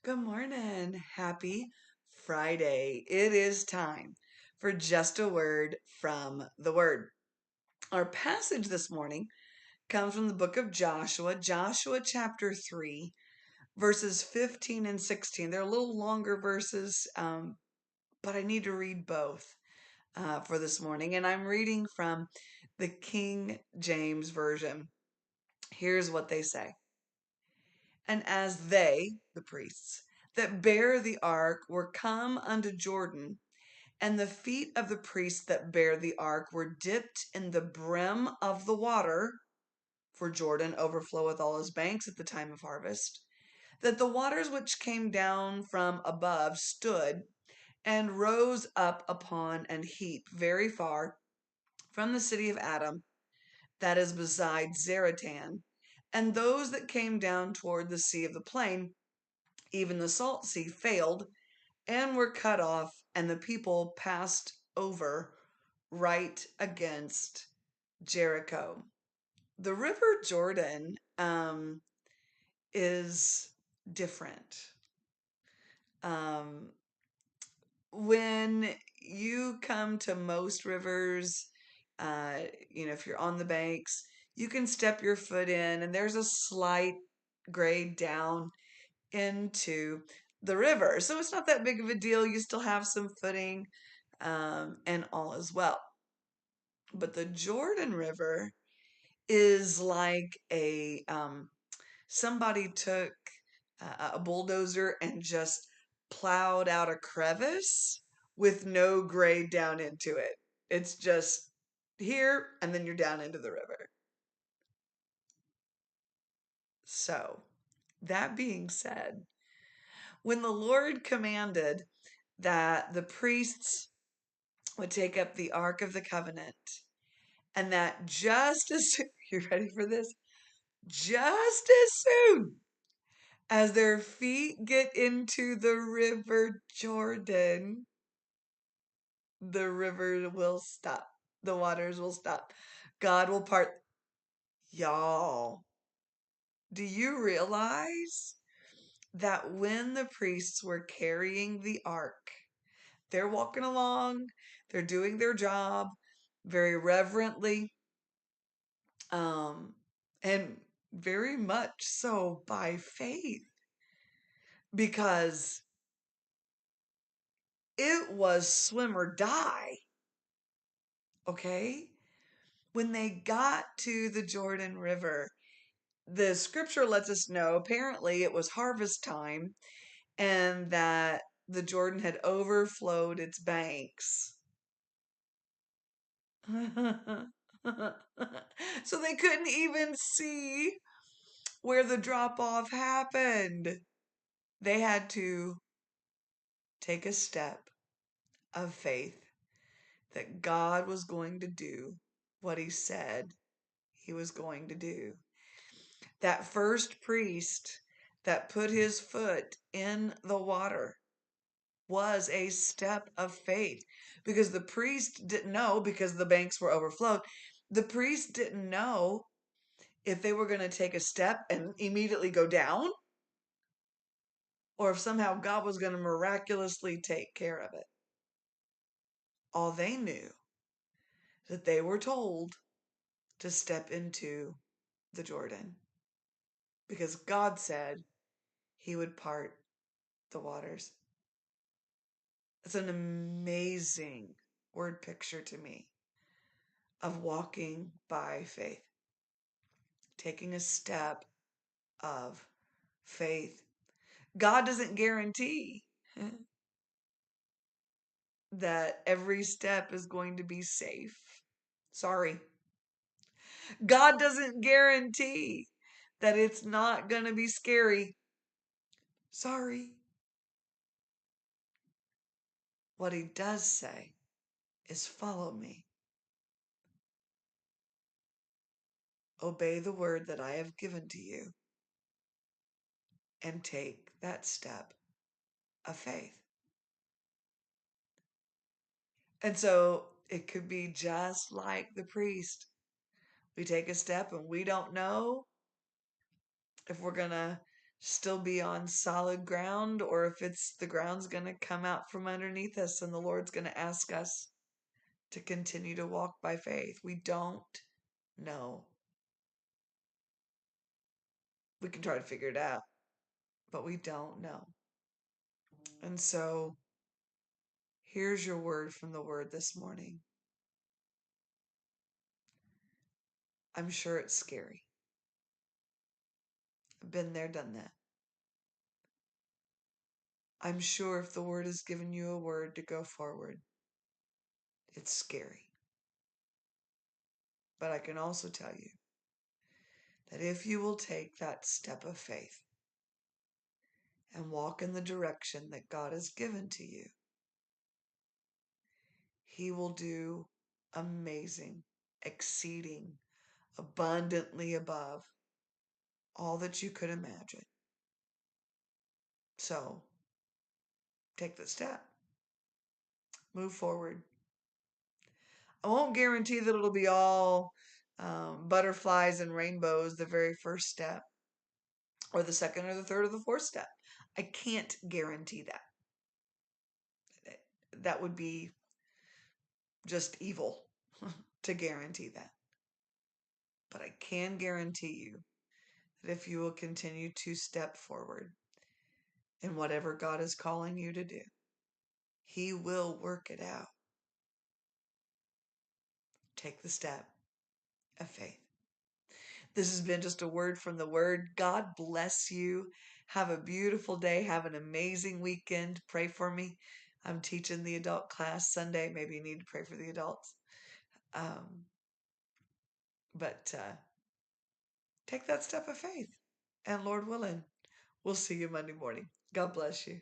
Good morning. Happy Friday. It is time for just a word from the Word. Our passage this morning comes from the book of Joshua, Joshua chapter 3, verses 15 and 16. They're a little longer verses, but I need to read both for this morning. And I'm reading from the King James Version. Here's what they say. And as they, the priests, that bear the ark were come unto Jordan, and the feet of the priests that bear the ark were dipped in the brim of the water, for Jordan overfloweth all his banks at the time of harvest, that the waters which came down from above stood and rose up upon an heap very far from the city of Adam, that is beside Zaratan, and those that came down toward the sea of the plain, even the salt sea, failed and were cut off, and the people passed over right against Jericho. The River Jordan is different. Um, when you come to most rivers, if you're on the banks, you can step your foot in, and there's a slight grade down into the river. So it's not that big of a deal. You still have some footing and all as well. But the Jordan River is like a somebody took a bulldozer and just plowed out a crevice with no grade down into it. It's just here and then you're down into the river. So, that being said, when the Lord commanded that the priests would take up the Ark of the Covenant, and that just as you ready for this? Just as soon as their feet get into the river Jordan, the river will stop. The waters will stop. God will part. Y'all, do you realize that when the priests were carrying the ark, they're walking along, they're doing their job very reverently, um, and very much so by faith, because it was swim or die, okay? When they got to the Jordan River, the scripture lets us know apparently it was harvest time and that the Jordan had overflowed its banks. So they couldn't even see where the drop off happened. They had to take a step of faith that God was going to do what he said he was going to do. That first priest that put his foot in the water was a step of faith, because the priest didn't know, because the banks were overflowed. The priest didn't know if they were going to take a step and immediately go down, or if somehow God was going to miraculously take care of it. All they knew that they were told to step into the Jordan, because God said he would part the waters. It's an amazing word picture to me of walking by faith, taking a step of faith. God doesn't guarantee that every step is going to be safe. Sorry. God doesn't guarantee that it's not going to be scary. Sorry. What he does say is follow me. Obey the word that I have given to you and take that step of faith. And so it could be just like the priest. We take a step and we don't know if we're going to still be on solid ground, or if it's the ground's going to come out from underneath us and the Lord's going to ask us to continue to walk by faith. We don't know. We can try to figure it out, but we don't know. And so here's your word from the word this morning. I'm sure it's scary. I've been there, done that. I'm sure if the word has given you a word to go forward, it's scary. But I can also tell you that if you will take that step of faith and walk in the direction that God has given to you, He will do amazing, exceeding, abundantly above all that you could imagine. So take the step, move forward. I won't guarantee that it'll be all butterflies and rainbows the very first step, or the second, or the third, or the fourth step. I can't guarantee that. That would be just evil to guarantee that. But I can guarantee you that if you will continue to step forward in whatever God is calling you to do, He will work it out. Take the step of faith. This has been just a word from the Word. God bless you. Have a beautiful day. Have an amazing weekend. Pray for me. I'm teaching the adult class Sunday. Maybe you need to pray for the adults. But take that step of faith. And Lord willing, we'll see you Monday morning. God bless you.